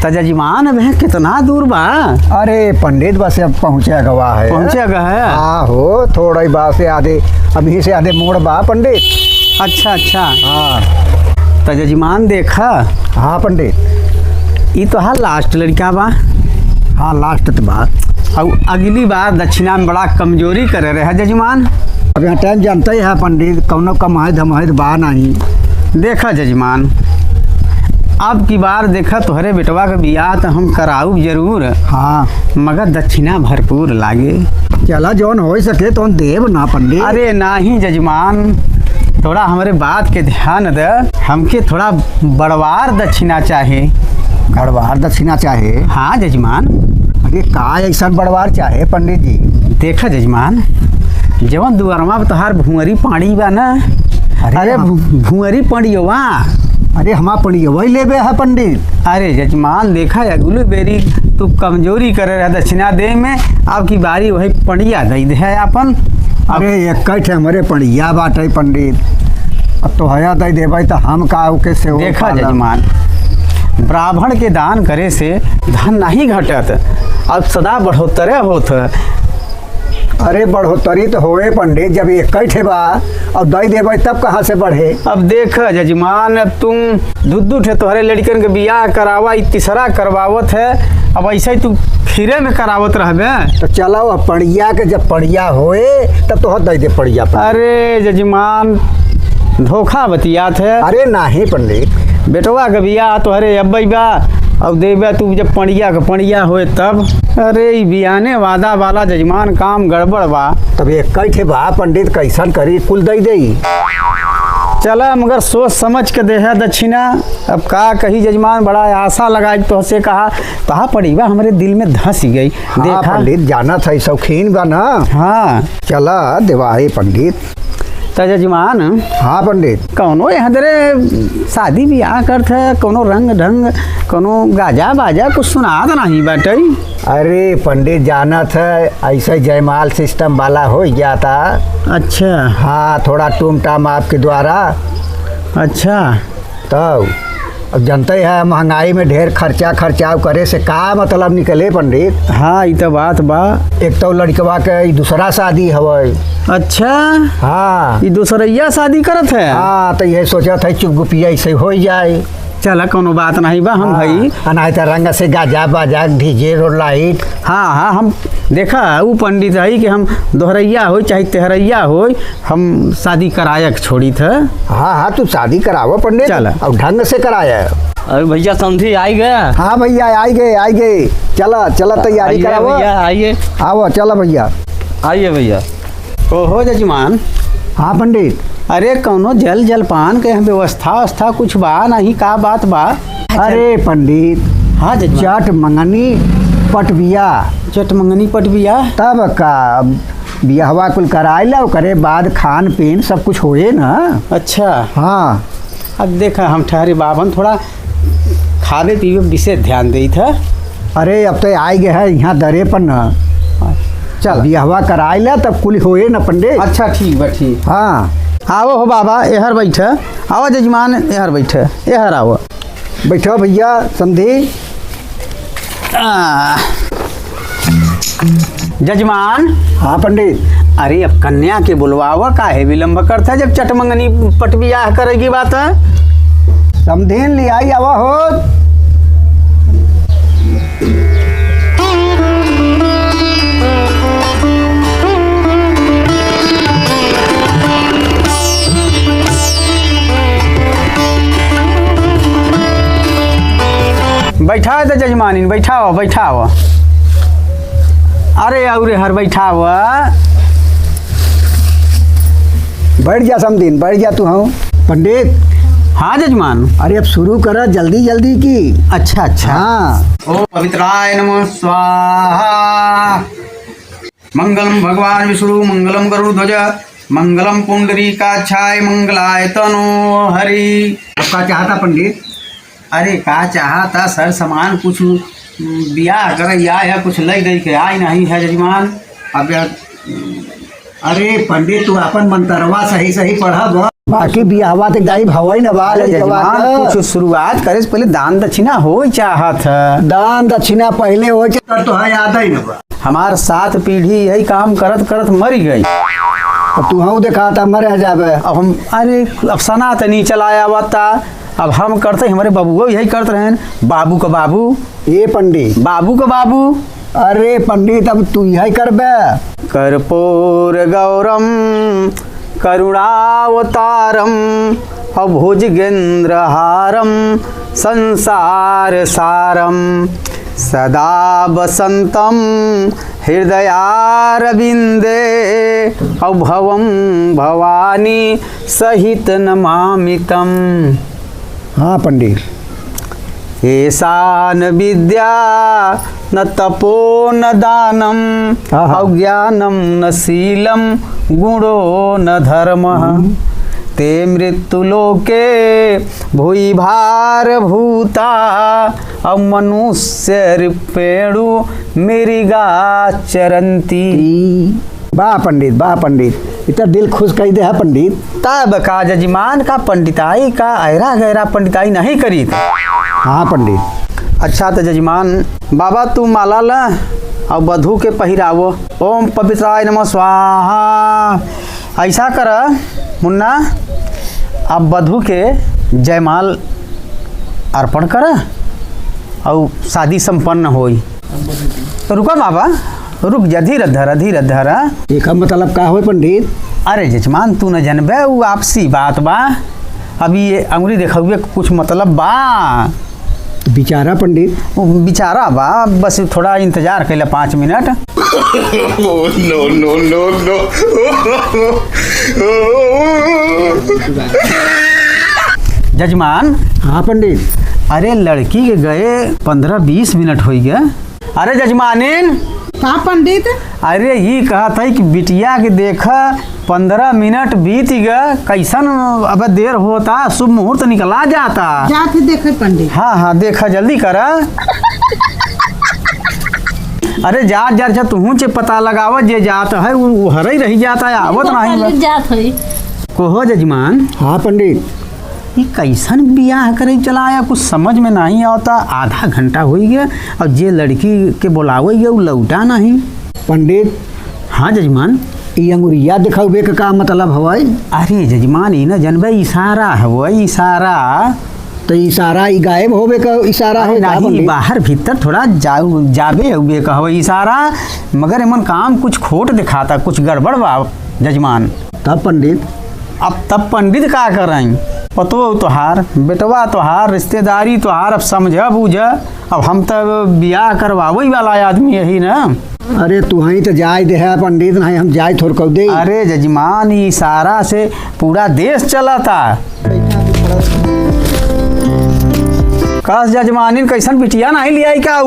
तो जजमान अब है कितना दूर बा? अरे पंडित बस अब पहुँचे गवा है। पहुँचे गए है? हाँ हो, थोड़ा ही बात से आधे, अभी से आधे मोड़ बा पंडित। अच्छा अच्छा। हाँ तो जजमान देखा। हाँ पंडित। ये तो हाँ लास्ट लड़का बा। हाँ लास्ट तो बात। और अगली बार दक्षिणा में बड़ा कमजोरी करे रहे जजमान। अब यहाँ टाइम जानते ही है पंडित, कौनो कमाए धमाए बा नहीं। देखा जजमान, अब की बार देखा तोहरे बेटवा का बियाह तो हम कराऊ जरूर। हाँ मगर दक्षिणा भरपूर लागे। चला जौन हो सके तो देव ना पंडित। अरे नहीं जजमान, थोड़ा हमारे बात के ध्यान दे। हमके थोड़ा बड़वार दक्षिणा चाहे। गड़वार दक्षिणा चाहे? हाँ जजमान। अरे का ऐसा बड़वार चाहे पंडित जी? देखा जजमान, जवन दुआरमा में तोहार भुअरी पानी बा ना। अरे भुअरी पड़ियवा। अरे हमारा पड़ी वही लेबे है पंडित। अरे जजमान देखा अगली बेरी तू कमजोरी करे रहा दक्षिणा दे में, अब की बारी वही पड़िया दे दे है अपन। अरे एक हमारे पड़िया बाटे पंडित, अब तो हया दे देवे तो हम का कैसे हो? देखा जजमान, ब्राह्मण के दान करे से धन नहीं घटत, अब सदा बढ़ोतरे होत। अरे बढ़ोतरी तो होए पंडित, जब एक बा अब दे देवे तब कहाँ से बढ़े? अब देख जजमान, अब तुम दुद्दू ठे तोहरे लड़कन के बियाह करावा, तीसरा करवावत है, अब ऐसे ही तू फिरे में करावत रहबे। तो चलो अब पड़िया के जब पड़िया होए तब तो दे दे पड़िया पर। अरे जजमान धोखा बतियात है। अरे नहीं पंडित, बेटवा के बियाह तोहरे अब बा, अब देवे तू जब पड़िया होए तब। अरे ई बियाने वादा वाला जजमान काम गड़बड़ बा। तब एक बा पंडित, कैसन करी कुल दे दई। चला मगर सोच समझ के दे है दक्षिणा। अब का कही जजमान, बड़ा आशा लगा तो से कहा पड़ीबा हमारे दिल में धंस गई। हाँ, देखा पंडित जाना था शौकीन बा ना। हाँ चला देवाही पंडित। तो जजमान, हाँ पंडित, कौनो यहाँ दरे शादी ब्याह करत है, कोनो रंग ढंग, कोनो गाजा बाजा कुछ सुना तो नहीं बाटे? अरे पंडित जाना था ऐसा जयमाल सिस्टम वाला हो जाता। अच्छा हाँ, थोड़ा टूम टाम आपके द्वारा। अच्छा। तो अब जनते है महंगाई में ढेर खर्चाव करे से का मतलब निकले पंडित। हाँ ये तो बात बा। एक तो लड़कवा के दूसरा शादी हवे। अच्छा हाँ, ये दूसरैया शादी करत है? हाँ, तो ये सोचा था चुपगुपिया ऐसे हो जाए। चला कोनो बात नहीं बा। हम भाई नहीं तो रंग से गाजा बाजा डीजे और लाइट। हाँ हाँ, हम देखा वो पंडित है कि हम दोहरैया हो चाहे तेहरैया हो, हम शादी करायक छोड़ी था। हाँ हाँ, तू शादी करावो पंडित। चला और ढंग से कराया। अरे भैया समझी आई गया। हाँ भैया आई गए। चला तैयारी करावो। भैया आइए। आओ चला भैया। आइए भैया। ओहो जजमान। हाँ पंडित। अरे कौनो जलपान के यहाँ व्यवस्था कुछ बा नहीं? का बात बा? अरे पंडित, हाँ जजमान। चट मंगनी पटबिया। चट मंगनी पटबिया तब का बियाहवा कुल कराए ला, करे बाद खान पीन सब कुछ होए ना। अच्छा हाँ, अब देखा हम ठहरे बाबन थोड़ा खावे पीवे विशेष ध्यान दी था। अरे अब तो आए गए है यहाँ दरे पर न। चल बियाहवा कराए ला तब कुल होए ना पंडित। अच्छा ठीक बा ठीक। हाँ आओ हो बाबा, एहर बैठे। आओ जजमान, एहर बैठे, एहर आओ। बैठो भैया समझी। जजमान। हाँ पंडित। अरे अब कन्या के बुलवावा काहे विलम्ब करता, जब चटमंगनी पटबिया करेगी बात है। समधीन ले आई आवा हो। बैठा है तो जजमानी, बैठाओ। अरे अरे हर बैठाओ। बैठ जा समधीन, बैठ जा तू। हाँ पंडित। हाँ जजमान। अरे अब शुरू करा जल्दी की। अच्छा। हाँ। ओम पवित्राय नमः स्वाहा। मंगलम भगवान विष्णु, मंगलम गरुड़ध्वज, मंगलम पुंडरीकाक्षाय, मंगलाय तनो हरि। अब का चाहता पंडित? अरे का चाहता सर सामान कुछ बियाह कर या कुछ ले दे के आई नहीं है जजमान। अब अरे पंडित तू अपन मंतरवा सही पढ़ब, बाकी बियाहवा तक दाई भवई न बा अरे लड़कवा जजमान के। कुछ शुरुआत करे से पहले दान दक्षिणा हो चाहत है। दान दक्षिणा पहले हो के तो है याद ही न बा। हमार 7 पीढ़ी यही काम करत करत मर गई। अब तू हूँ देखा था मर जाबे। अब हम अरे अब सनातनी चलाया बता। अब हम करते हमारे बाबू यही करते रहे। बाबू का बाबू, ए पंडित, बाबू का बाबू। अरे पंडित अब तू यही करबे। कर्पूर गौरम करुणावतारम अभुजगेंद्रहारम संसार सारम सदा वसंतम हृदयारविंदे अभवम भवानी सहित नमामितम। हाँ पंडित। ऐसा न विद्या न तपो न दानम आहा। अज्ञानम न शीलम गुणो न धर्मः ते मृत्युलोके भूई भार भूता अब मनुष्य रूपेणु मृगा चरंती। वाह पंडित, वाह पंडित, इतना दिल खुश कर दे है पंडित। तब का जजमान का पंडिताई का ऐरा गहरा पंडिताई नहीं करी। हाँ पंडित। अच्छा तो जजमान बाबा तू माला ला और वधू के पहिरावो। ओम पवित्राय नमः स्वाहा। ऐसा कर मुन्ना, अब वधू के जयमाल अर्पण कर और शादी संपन्न होई। तो रुका बाबा, रुक जा, धीरे धर धीरे धर। एक मतलब का हो पंडित? अरे जजमान तू न जनबे वो आपसी बात बा। अभी ये अंगुरी देखौगे कुछ मतलब बा। बिचारा पंडित। वो बेचारा बा, बस थोड़ा इंतजार कैला 5 मिनट। जजमान। हाँ पंडित। अरे लड़की के गए 15-20 मिनट हो गए। अरे जजमानिन। हाँ पंडित। अरे ये कहा था कि बिटिया के देखा 15 मिनट बीत गए, कैसन अब देर होता, शुभ मुहूर्त निकला जाता। जाके देखे पंडित। हाँ हाँ देखा जल्दी करा। अरे जा जा जा तू चे पता लगाव जे जात है वो हर ही रही जाता है, आवत नहीं जात है। कोहो जजमान। हाँ पंडित। ये कैसन बियाह करे चलाया कुछ समझ में नहीं आता। आधा घंटा हो गया और जे लड़की के बुलावे गया वो लौटा नहीं। पंडित। हाँ जजमान। ये अंगुरिया दिखावे का मतलब हवाई? अरे जजमान ये न जनबे इशारा है वो इशारा। तो इशारा ई गायब होवे का इशारा है? नहीं बाहर भीतर थोड़ा जाबे हुए कहो इशारा, मगर एमन काम कुछ खोट दिखाता, कुछ गड़बड़ बा जजमान। तब पंडित? अब तब पंडित का करें? पतो तोहार बेटवा तोहार रिश्तेदारी तोहार अब समझ बूझ। अब हम तो बियाह करवावे वाला आदमी यही ना। अरे तू ही तो जाय दे है पंडित, नहीं हम जाय थोड़ कौ दे। अरे जजमान इशारा से पूरा देश चला था। कस जजमानिन कैसन बिटिया नहीं लिया का?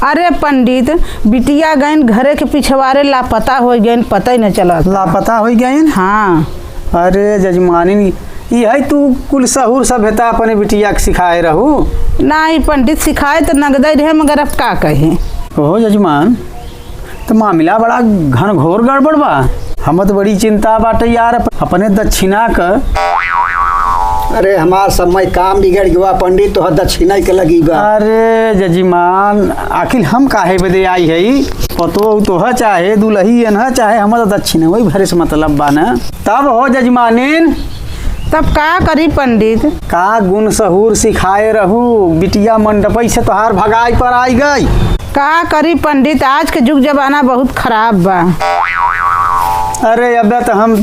अरे पंडित बिटिया गयन घरे के पिछवारे लापता हो गयन, पता ही न चला। लापता हो गए? हाँ। अरे जजमानिन ये तू कुल सहूर सभ्यता अपने बिटिया के सिखाए रहू? नहीं पंडित सिखाए तो नगदे रहे, मगर अब का कहे। ओहो जजमान तो मामला बड़ा घन घोर गड़बड़ बा। हम तो बड़ी चिंता बाटे यार अपने दक्षिणा का। अरे हमार समय काम बिगड़ गया पंडित, तो दक्षिणा के लगी बा। अरे जजमान आखिर हम काहे बदे आई है? पतो तो चाहे दुल्ही न चाहे हमारा दक्षिणा वही भरे से मतलब बा न। तब हो जजमानिन तब का करी पंडित? का गुण सहूर सिखाए रहू, बिटिया मंडपई से तोहार भगाई पर आई गई। का करी पंडित, आज के युग जमाना बहुत खराब बा। अरे अब तो हम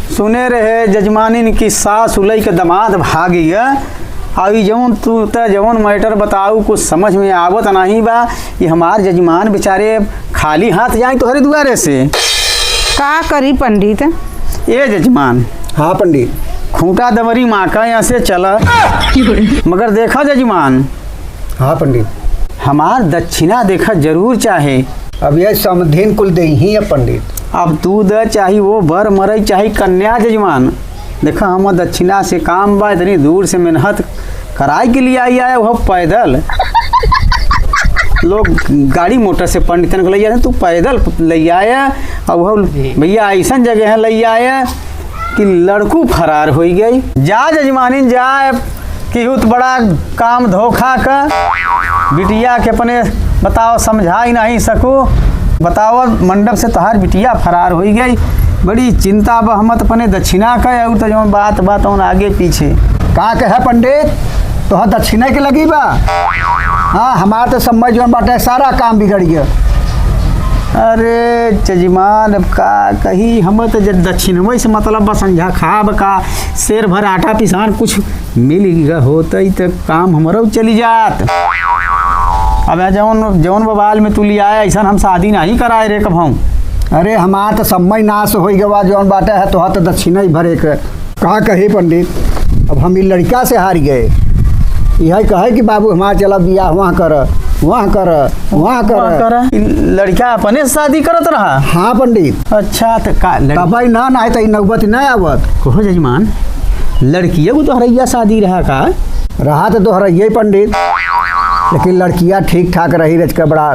सुने रहे जजमानिन की सास उलई के दामाद भाग गया। अभी जौन तू तो जौन मैटर बताऊ कुछ समझ में आवत नहीं बा। ये हमार जजमान बेचारे खाली हाथ जाए तोहरे दुआरे से। का करी पंडित? ये जजमान। हाँ पंडित। खूंटा दमरी माँ का यहाँ से चला, मगर देखा जजमान। हाँ पंडित। हमार दक्षिणा देखा जरूर चाहे। अब यह समधीन कुल दे ही है पंडित। अब तू द चाहे वो बर मरई चाहे कन्या जजमान। देखा हम दक्षिणा से काम बा, इतनी दूर से मेहनत कराए के लिए आई आया वह पैदल। लोग गाड़ी मोटर से पंडितन को ले आए, तू पैदल ले आया। और वह भैया ऐसा जगह है ले आया कि लड़कू फरार हो गई। जा जजमानी जा, केहू तो बड़ा काम धोखा का बिटिया के अपने बताओ समझा ही नहीं सकू। बताओ मंडप से तहार बिटिया फरार हो गई, बड़ी चिंता बहमत अपने दक्षिणा का और तो जो बात और आगे पीछे का कहे पंडित तो दक्षिणा के लगी बा। हाँ हमारा तो समझ जो बाटे सारा काम बिगड़ गया। अरे जजमान अब का कही, हम तो दक्षिणवे से मतलब बस समझा खाब का शेर भर आटा पिसान कुछ मिल गया होता तो काम हमारा चली जात। अब जौन बवाल में तू लिया ऐसा हम शादी नहीं कराए रे कब हम। अरे हमारा तो समय नाश हो गया जौन बाटे है तो दक्षिणा ही भरे के कहा कहे पंडित। अब हम ई लड़का से हार गए, यही कहे कि बाबू हमारा चला बियाह वहाँ कर। लड़का अपने से शादी करत रहा। हाँ पंडित। अच्छा तो का तब ना तो नौबत नहीं आवत। कहो जजमान लड़किया को दोहरैया शादी रहा का? रहा तो दोहरैया पंडित, लेकिन लड़कियाँ ठीक ठाक रही, रच का बड़ा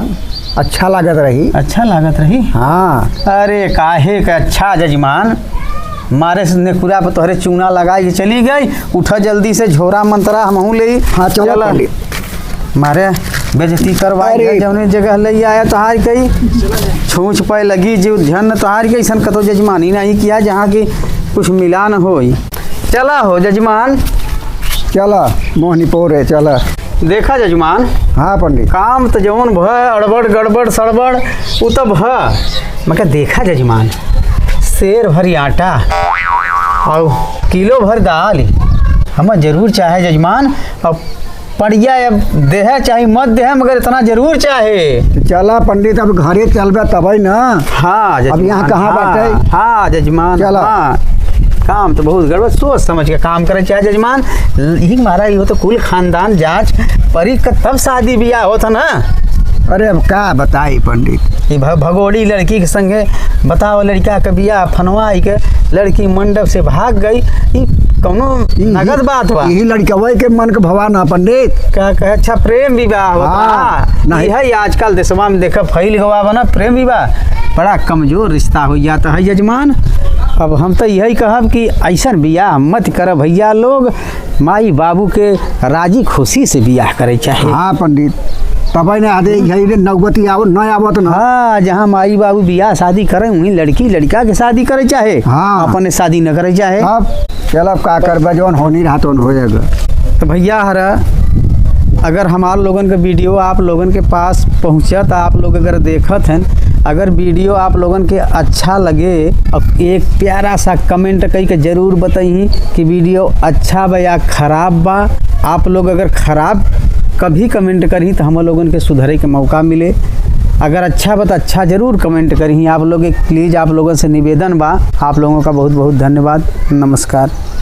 अच्छा लागत रही। अच्छा लागत रही। हाँ। अरे काहे का अच्छा जजमान, मारे से नेकुरा पर तोहरे चूना लगाई चली गई। उठा जल्दी से झोरा मंतरा हमहू ले। हाँ चलो पंडित। मारे बेजती करवाई जौने जगह ले आया तोहार कई छूछ पे लगी जीव झन तोहार के ऐसा कतो जजमानी नहीं किया जहाँ की कुछ मिला न हो। चला हो जजमान, चला मोहनी पोरे चला। देखा जजमान। हाँ पंडित। काम तो जौन भ अड़बड़ गड़बड़ सड़बड़ उ तो भ मैं देखा जजमान, शेर भरी आटा और किलो भर दाल हमें जरूर चाहे जजमान। अब पड़िया अब देह चाहे मत देह मगर इतना जरूर चाहे। चला पंडित अब घरे चलबे तब ना। हाँ जजमान। अब यहाँ कहाँ बाटे? हाँ जजमान। चला। हाँ काम तो बहुत गड़बड़, सोच समझ के काम करे चाहे जजमान। यही मारा ये तो कुल खानदान जांच परी का तब शादी ब्याह होता ना। अरे अब का बताई पंडित, ये भगोड़ी लड़की के संगे बताओ लड़का के बियाह फनवाई के लड़की मंडप से भाग गई। ये कौनो नगद बात बा? यही लड़कवे के मन के भवा ना पंडित। क्या कहे अच्छा प्रेम विवाह होता। हाँ, है आजकल देशवा में देखा फैल गवा बना प्रेम विवाह, बड़ा कमजोर रिश्ता हो जाता है जजमान। अब हम तो यही कहब कि ऐसा बियाह मत कर भैया लोग, माई बाबू के राजी खुशी से बियाह करे चाहे। हाँ पंडित तब ने आदे यही नौबती आवत न आवत ना। हाँ जहाँ माई बाबू बियाह शादी करे वहीं लड़की लड़का के शादी करे चाहे। हाँ अपने शादी न करे चाहे। अब चल का करबे जौन होनी रहा तो होएगा। तो भैया हरा अगर हमारे लोगन का वीडियो आप लोगन के पास पहुँचत, आप लोग अगर देखत हैं, अगर वीडियो आप लोगन के अच्छा लगे और एक प्यारा सा कमेंट कई के जरूर बताइए कि वीडियो अच्छा बा या खराब बा। आप लोग अगर खराब कभी कमेंट करी तो हम लोगन के सुधरे के मौका मिले। अगर अच्छा बा तो अच्छा जरूर कमेंट करी। आप लोग प्लीज़ आप लोगों से निवेदन बा। आप लोगों का बहुत बहुत धन्यवाद। नमस्कार।